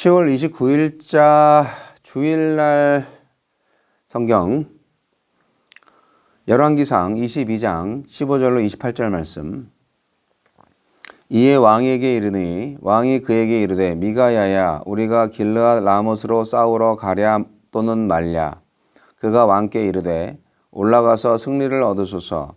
10월 29일자 주일날 성경 열왕기상 22장 15절로 28절 말씀. 이에 왕에게 이르니 왕이 그에게 이르되 미가야야 우리가 길르앗 라못으로 싸우러 가랴 또는 말랴. 그가 왕께 이르되 올라가서 승리를 얻으소서.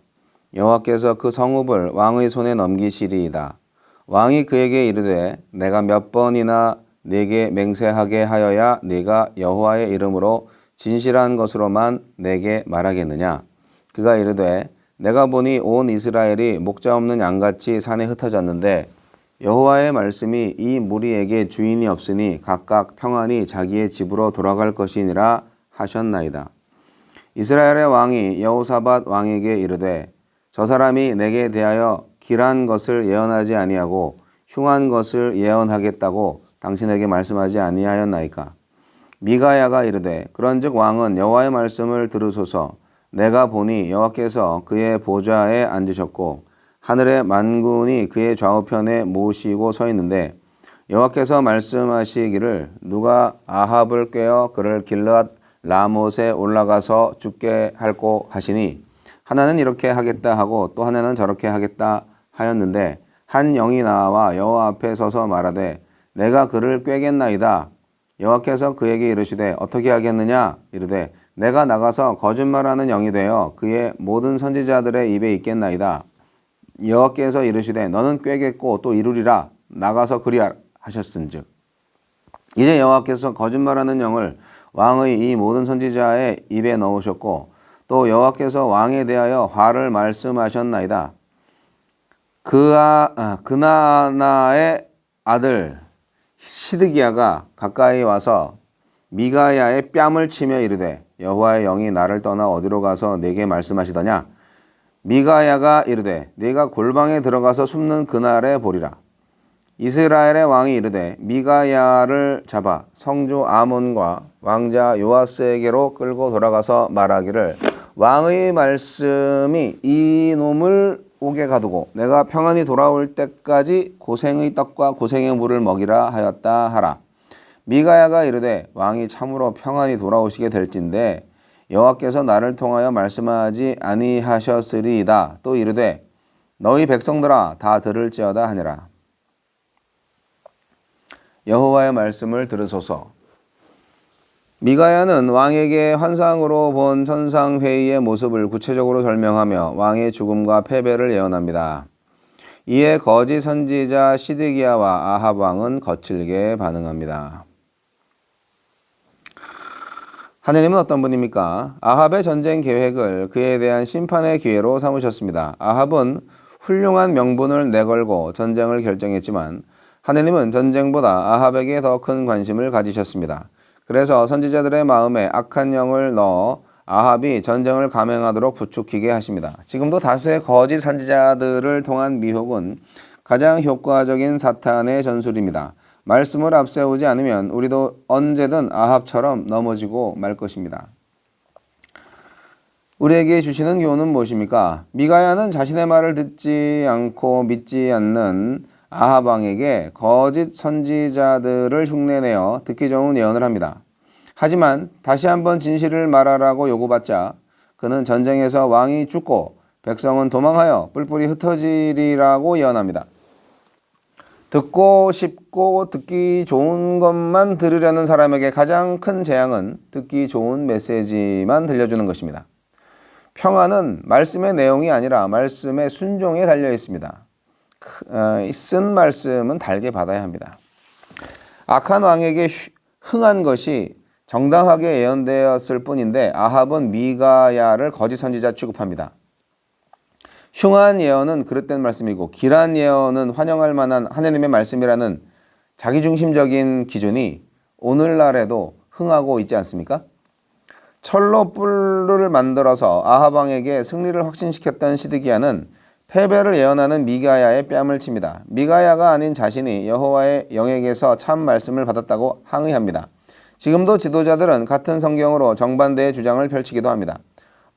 여호와께서 그 성읍을 왕의 손에 넘기시리이다. 왕이 그에게 이르되 내가 몇 번이나 네게 맹세하게 하여야 네가 여호와의 이름으로 진실한 것으로만 내게 말하겠느냐. 그가 이르되 내가 보니 온 이스라엘이 목자 없는 양같이 산에 흩어졌는데 여호와의 말씀이 이 무리에게 주인이 없으니 각각 평안히 자기의 집으로 돌아갈 것이니라 하셨나이다. 이스라엘의 왕이 여호사밧 왕에게 이르되 저 사람이 내게 대하여 길한 것을 예언하지 아니하고 흉한 것을 예언하겠다고 당신에게 말씀하지 아니하였나이까. 미가야가 이르되 그런즉 왕은 여호와의 말씀을 들으소서. 내가 보니 여호와께서 그의 보좌에 앉으셨고 하늘의 만군이 그의 좌우편에 모시고 서 있는데 여호와께서 말씀하시기를 누가 아합을 꾀어 그를 길르앗 라못에 올라가서 죽게 할꼬 하시니 하나는 이렇게 하겠다 하고 또 하나는 저렇게 하겠다 하였는데 한 영이 나와 여호와 앞에 서서 말하되 내가 그를 꾀겠나이다. 여호와께서 그에게 이르시되 어떻게 하겠느냐. 이르되 내가 나가서 거짓말하는 영이 되어 그의 모든 선지자들의 입에 있겠나이다. 여호와께서 이르시되 너는 꾀겠고 또 이루리라. 나가서 그리하라 하셨은즉 이제 여호와께서 거짓말하는 영을 왕의 이 모든 선지자의 입에 넣으셨고 또 여호와께서 왕에 대하여 화를 말씀하셨나이다. 그나나의 아들 시드기야가 가까이 와서 미가야의 뺨을 치며 이르되 여호와의 영이 나를 떠나 어디로 가서 내게 말씀하시더냐. 미가야가 이르되 네가 골방에 들어가서 숨는 그날에 보리라. 이스라엘의 왕이 이르되 미가야를 잡아 성주 아몬과 왕자 요아스에게로 끌고 돌아가서 말하기를 왕의 말씀이 이 놈을 옥에 가두고 내가 평안히 돌아올 때까지 고생의 떡과 고생의 물을 먹이라 하였다 하라. 미가야가 이르되 왕이 참으로 평안히 돌아오시게 될진데 여호와께서 나를 통하여 말씀하지 아니하셨으리이다. 또 이르되 너희 백성들아 다 들을지어다 하니라. 여호와의 말씀을 들으소서. 미가야는 왕에게 환상으로 본 천상회의의 모습을 구체적으로 설명하며 왕의 죽음과 패배를 예언합니다. 이에 거짓 선지자 시드기야와 아합 왕은 거칠게 반응합니다. 하느님은 어떤 분입니까? 아합의 전쟁 계획을 그에 대한 심판의 기회로 삼으셨습니다. 아합은 훌륭한 명분을 내걸고 전쟁을 결정했지만 하느님은 전쟁보다 아합에게 더 큰 관심을 가지셨습니다. 그래서 선지자들의 마음에 악한 영을 넣어 아합이 전쟁을 감행하도록 부추기게 하십니다. 지금도 다수의 거짓 선지자들을 통한 미혹은 가장 효과적인 사탄의 전술입니다. 말씀을 앞세우지 않으면 우리도 언제든 아합처럼 넘어지고 말 것입니다. 우리에게 주시는 교훈은 무엇입니까? 미가야는 자신의 말을 듣지 않고 믿지 않는 아합 왕에게 거짓 선지자들을 흉내내어 듣기 좋은 예언을 합니다. 하지만 다시 한번 진실을 말하라고 요구받자 그는 전쟁에서 왕이 죽고 백성은 도망하여 뿔뿔이 흩어지리라고 예언합니다. 듣고 싶고 듣기 좋은 것만 들으려는 사람에게 가장 큰 재앙은 듣기 좋은 메시지만 들려주는 것입니다. 평안은 말씀의 내용이 아니라 말씀의 순종에 달려 있습니다. 쓴 말씀은 달게 받아야 합니다. 악한 왕에게 흥한 것이 정당하게 예언되었을 뿐인데 아합은 미가야를 거짓 선지자 취급합니다. 흉한 예언은 그릇된 말씀이고 길한 예언은 환영할 만한 하느님의 말씀이라는 자기중심적인 기준이 오늘날에도 흥하고 있지 않습니까? 철로 뿔을 만들어서 아합 왕에게 승리를 확신시켰던 시드기야는 패배를 예언하는 미가야의 뺨을 칩니다. 미가야가 아닌 자신이 여호와의 영에게서 참 말씀을 받았다고 항의합니다. 지금도 지도자들은 같은 성경으로 정반대의 주장을 펼치기도 합니다.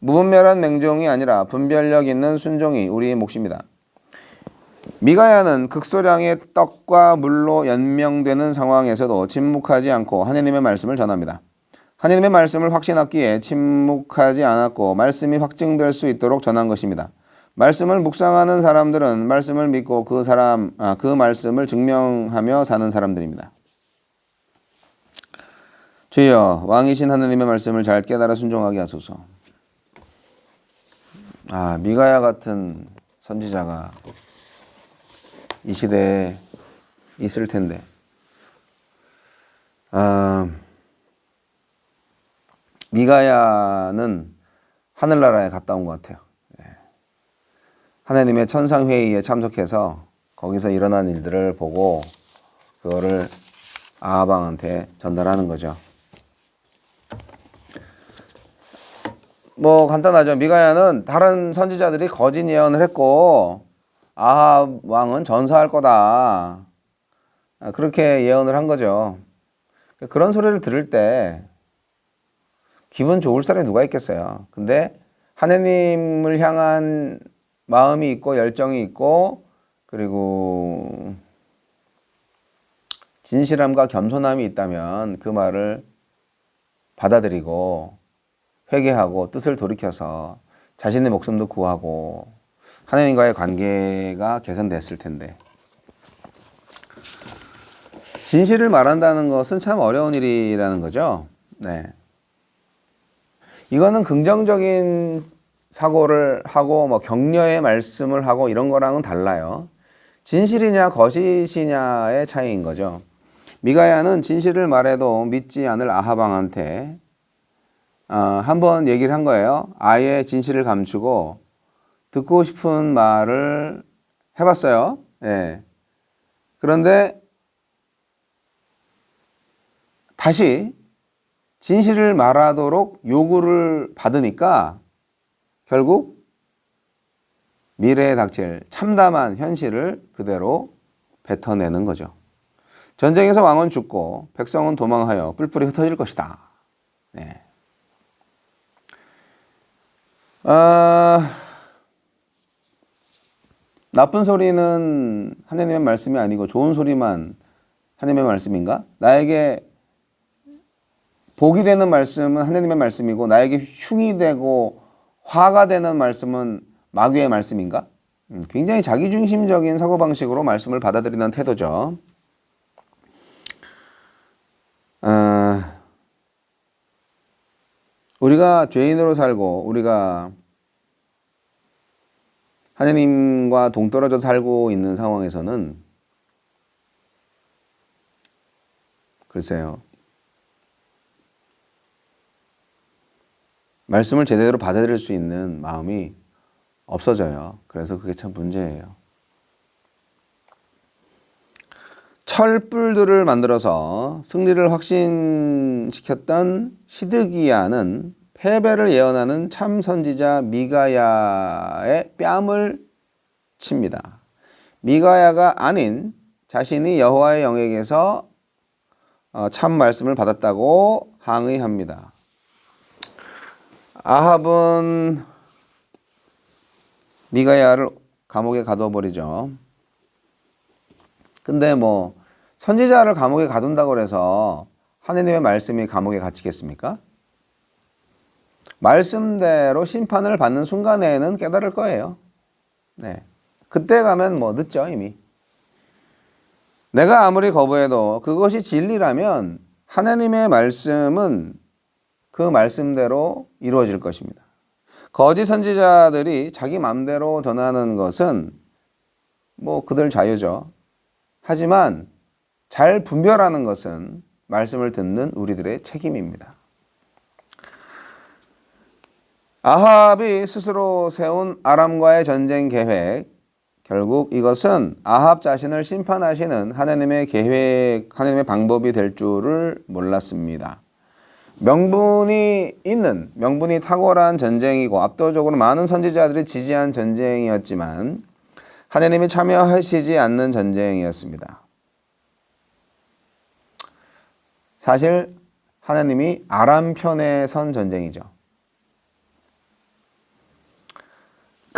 무분별한 맹종이 아니라 분별력 있는 순종이 우리의 몫입니다. 미가야는 극소량의 떡과 물로 연명되는 상황에서도 침묵하지 않고 하느님의 말씀을 전합니다. 하느님의 말씀을 확신하기에 침묵하지 않았고 말씀이 확증될 수 있도록 전한 것입니다. 말씀을 묵상하는 사람들은 말씀을 믿고 그 말씀을 증명하며 사는 사람들입니다. 주여, 왕이신 하느님의 말씀을 잘 깨달아 순종하게 하소서. 미가야 같은 선지자가 이 시대에 있을 텐데, 미가야는 하늘나라에 갔다 온 것 같아요. 하나님의 천상회의에 참석해서 거기서 일어난 일들을 보고 그거를 아합 왕한테 전달하는 거죠. 뭐 간단하죠. 미가야는 다른 선지자들이 거짓 예언을 했고 아합 왕은 전사할 거다. 그렇게 예언을 한 거죠. 그런 소리를 들을 때 기분 좋을 사람이 누가 있겠어요. 근데 하느님을 향한 마음이 있고 열정이 있고 그리고 진실함과 겸손함이 있다면 그 말을 받아들이고 회개하고 뜻을 돌이켜서 자신의 목숨도 구하고 하나님과의 관계가 개선됐을 텐데, 진실을 말한다는 것은 참 어려운 일이라는 거죠. 네. 이거는 긍정적인 사고를 하고 뭐 격려의 말씀을 하고 이런 거랑은 달라요. 진실이냐 거짓이냐의 차이인 거죠. 미가야는 진실을 말해도 믿지 않을 아합 왕한테 한번 얘기를 한 거예요. 아예 진실을 감추고 듣고 싶은 말을 해봤어요. 예. 그런데 다시 진실을 말하도록 요구를 받으니까 결국 미래에 닥칠 참담한 현실을 그대로 뱉어내는 거죠. 전쟁에서 왕은 죽고 백성은 도망하여 뿔뿔이 흩어질 것이다. 네. 나쁜 소리는 하나님의 말씀이 아니고 좋은 소리만 하나님의 말씀인가? 나에게 복이 되는 말씀은 하나님의 말씀이고 나에게 흉이 되고 화가 되는 말씀은 마귀의 말씀인가? 굉장히 자기중심적인 사고방식으로 말씀을 받아들이는 태도죠. 우리가 죄인으로 살고 우리가 하나님과 동떨어져 살고 있는 상황에서는 글쎄요. 말씀을 제대로 받아들일 수 있는 마음이 없어져요. 그래서 그게 참 문제예요. 철불들을 만들어서 승리를 확신시켰던 시드기야는 패배를 예언하는 참 선지자 미가야의 뺨을 칩니다. 미가야가 아닌 자신이 여호와의 영에게서 참 말씀을 받았다고 항의합니다. 아합은 미가야를 감옥에 가둬버리죠. 근데 뭐 선지자를 감옥에 가둔다고 해서 하느님의 말씀이 감옥에 갇히겠습니까? 말씀대로 심판을 받는 순간에는 깨달을 거예요. 네. 그때 가면 뭐 늦죠, 이미. 내가 아무리 거부해도 그것이 진리라면 하나님의 말씀은 그 말씀대로 이루어질 것입니다. 거짓 선지자들이 자기 마음대로 전하는 것은 뭐 그들 자유죠. 하지만 잘 분별하는 것은 말씀을 듣는 우리들의 책임입니다. 아합이 스스로 세운 아람과의 전쟁 계획, 결국 이것은 아합 자신을 심판하시는 하나님의 계획, 하나님의 방법이 될 줄을 몰랐습니다. 명분이 탁월한 전쟁이고 압도적으로 많은 선지자들이 지지한 전쟁이었지만 하나님이 참여하시지 않는 전쟁이었습니다. 사실 하나님이 아람 편에 선 전쟁이죠.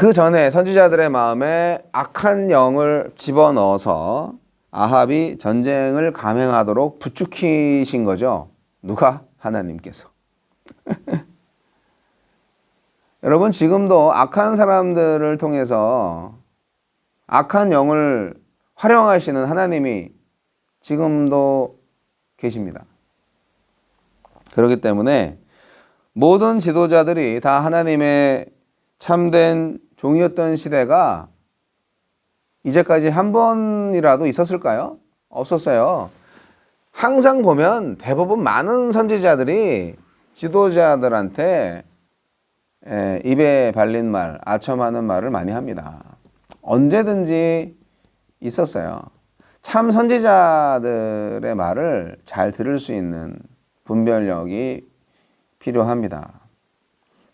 그 전에 선지자들의 마음에 악한 영을 집어넣어서 아합이 전쟁을 감행하도록 부추기신 거죠. 누가? 하나님께서. 여러분, 지금도 악한 사람들을 통해서 악한 영을 활용하시는 하나님이 지금도 계십니다. 그렇기 때문에 모든 지도자들이 다 하나님의 참된 종이었던 시대가 이제까지 한 번이라도 있었을까요? 없었어요. 항상 보면 대부분 많은 선지자들이 지도자들한테 입에 발린 말, 아첨하는 말을 많이 합니다. 언제든지 있었어요. 참 선지자들의 말을 잘 들을 수 있는 분별력이 필요합니다.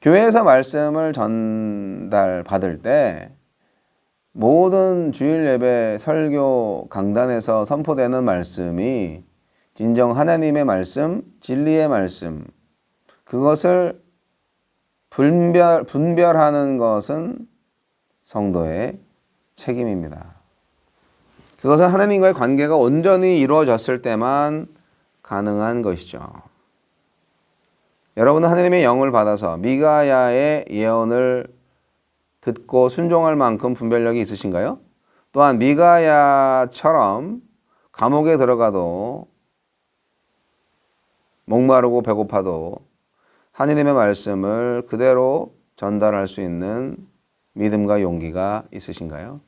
교회에서 말씀을 전달받을 때 모든 주일 예배 설교 강단에서 선포되는 말씀이 진정 하나님의 말씀, 진리의 말씀, 그것을 분별하는 것은 성도의 책임입니다. 그것은 하나님과의 관계가 온전히 이루어졌을 때만 가능한 것이죠. 여러분은 하나님의 영을 받아서 미가야의 예언을 듣고 순종할 만큼 분별력이 있으신가요? 또한 미가야처럼 감옥에 들어가도 목마르고 배고파도 하나님의 말씀을 그대로 전달할 수 있는 믿음과 용기가 있으신가요?